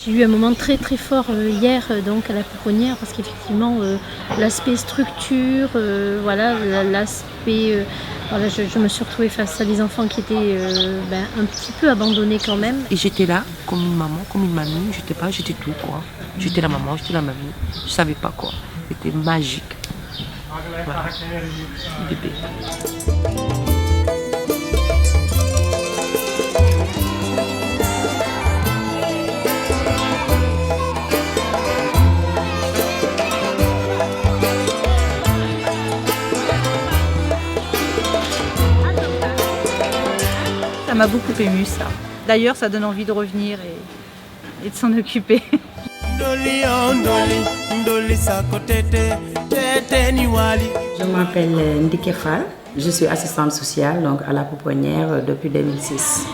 J'ai eu un moment très très fort hier donc à la pouponnière parce qu'effectivement l'aspect structure, voilà, l'aspect, voilà, je me suis retrouvée face à des enfants qui étaient un petit peu abandonnés quand même. Et j'étais là comme une maman, comme une mamie, j'étais tout quoi. J'étais la maman, j'étais la mamie, je savais pas quoi. C'était magique. Voilà. Bébé. Ça m'a beaucoup émue ça. D'ailleurs, ça donne envie de revenir et de s'en occuper. Je m'appelle Ndike Fall, je suis assistante sociale donc à la pouponnière depuis 2006.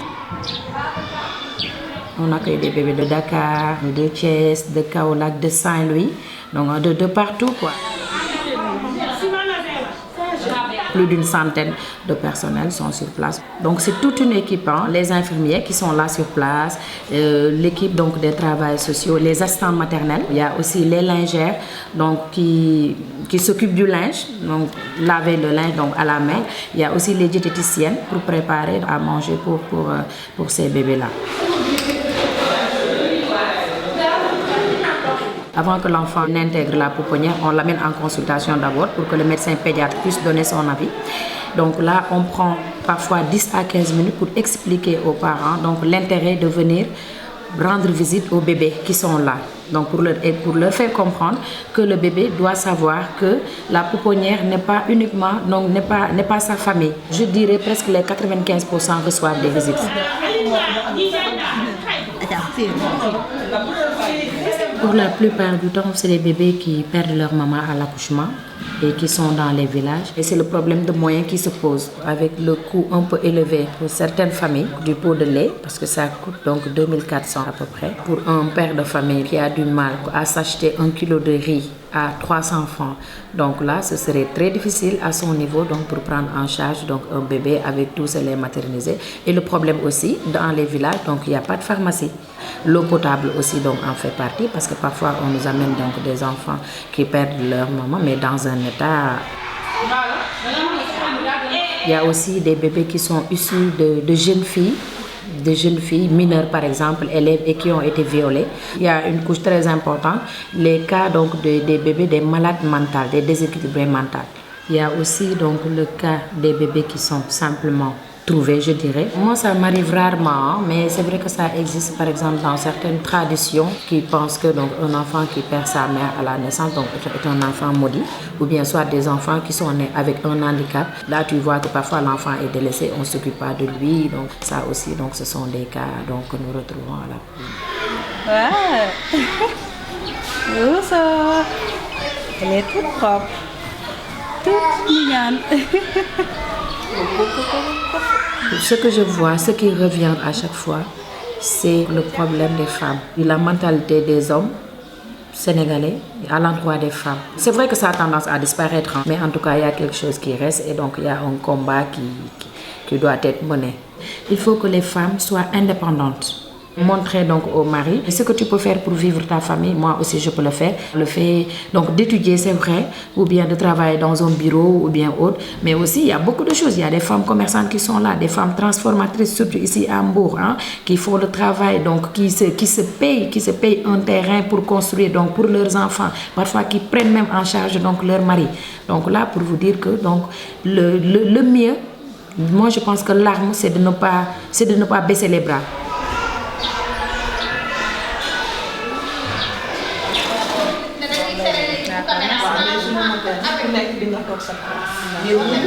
On accueille des bébés de Dakar, de Thiès, de Kaolack, de Saint-Louis, donc de partout quoi. Plus d'une centaine de personnels sont sur place. Donc c'est toute une équipe, hein, les infirmiers qui sont là sur place, l'équipe donc des travailleurs sociaux, les assistants maternels. Il y a aussi les lingères donc, qui s'occupent du linge, donc laver le linge donc, à la main. Il y a aussi les diététiciennes pour préparer à manger pour ces bébés-là. Avant que l'enfant n'intègre la pouponnière, on l'amène en consultation d'abord pour que le médecin pédiatre puisse donner son avis. Donc là, on prend parfois 10 à 15 minutes pour expliquer aux parents l'intérêt de venir rendre visite aux bébés qui sont là. Donc pour leur faire comprendre que le bébé doit savoir que la pouponnière n'est pas uniquement, n'est pas sa famille. Je dirais presque les 95% reçoivent des visites. Pour la plupart du temps, c'est les bébés qui perdent leur maman à l'accouchement et qui sont dans les villages. Et c'est le problème de moyens qui se pose avec le coût un peu élevé pour certaines familles du pot de lait, parce que ça coûte donc 2400 à peu près. Pour un père de famille qui a du mal à s'acheter 1 kilo de riz à 300 francs. Donc là, ce serait très difficile à son niveau donc pour prendre en charge donc un bébé avec tous ces laits maternisés. Et le problème aussi, dans les villages, donc il n'y a pas de pharmacie. L'eau potable aussi donc en fait partie parce que parfois on nous amène donc des enfants qui perdent leur maman mais dans un état. Il y a aussi des bébés qui sont issus de jeunes filles mineures par exemple, élèves et qui ont été violées. Il y a une couche très importante, les cas donc des bébés des malades mentales, des déséquilibrés mentaux. Il y a aussi donc le cas des bébés qui sont simplement trouvés, je dirais. Moi, ça m'arrive rarement, mais c'est vrai que ça existe par exemple dans certaines traditions qui pensent que donc un enfant qui perd sa mère à la naissance donc est un enfant maudit, ou bien soit des enfants qui sont nés avec un handicap. Là, tu vois que parfois l'enfant est délaissé, on ne s'occupe pas de lui, donc ça aussi, donc ce sont des cas donc que nous retrouvons à la Ouais. Bonsoir. Elle est toute propre, toute mignonne. Ce que je vois, ce qui revient à chaque fois, c'est le problème des femmes, la mentalité des hommes sénégalais à l'endroit des femmes. C'est vrai que ça a tendance à disparaître, mais en tout cas, il y a quelque chose qui reste et donc il y a un combat qui doit être mené. Il faut que les femmes soient indépendantes. Montrer donc au mari ce que tu peux faire pour vivre ta famille, moi aussi je peux le faire. Le fait donc d'étudier c'est vrai, ou bien de travailler dans un bureau ou bien autre, mais aussi il y a beaucoup de choses. Il y a des femmes commerçantes qui sont là, des femmes transformatrices surtout ici à Mbour, hein, qui font le travail donc qui se payent un terrain pour construire donc pour leurs enfants, parfois qui prennent même en charge donc leur mari. Donc là pour vous dire que donc le mieux, moi je pense que l'arme c'est de ne pas baisser les bras.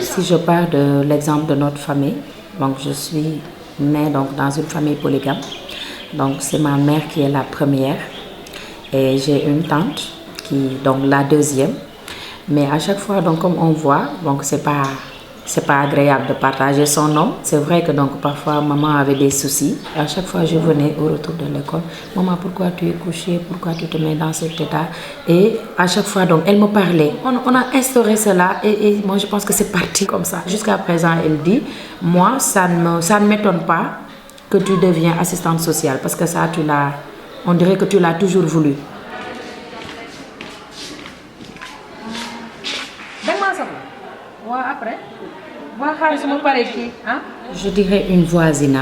Si je pars de l'exemple de notre famille, donc je suis née donc dans une famille polygame. Donc c'est ma mère qui est la première et j'ai une tante qui donc la deuxième. Mais à chaque fois donc comme on voit, donc c'est pas agréable de partager son nom. C'est vrai que donc parfois maman avait des soucis. À chaque fois je venais au retour de l'école, maman pourquoi tu es couchée, pourquoi tu te mets dans cet état? Et à chaque fois donc elle me parlait. On a instauré cela et moi je pense que c'est parti comme ça. Jusqu'à présent elle dit, moi ça ne m'étonne pas que tu deviens assistante sociale parce que ça tu On dirait que tu l'as toujours voulu. Je dirais une voisine,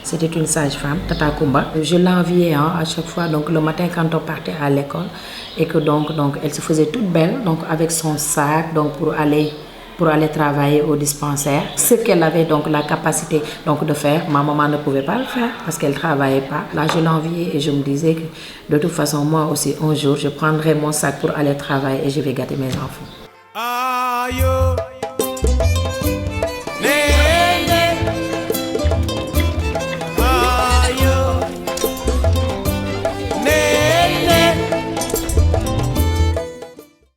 c'était une sage-femme, Tata Kumba. Je l'enviais à chaque fois, donc le matin quand on partait à l'école, et que donc elle se faisait toute belle, donc avec son sac, donc pour aller travailler au dispensaire. Ce qu'elle avait donc la capacité donc de faire, ma maman ne pouvait pas le faire parce qu'elle travaillait pas. Là, je l'enviais et je me disais que de toute façon, moi aussi, un jour, je prendrai mon sac pour aller travailler et je vais gâter mes enfants.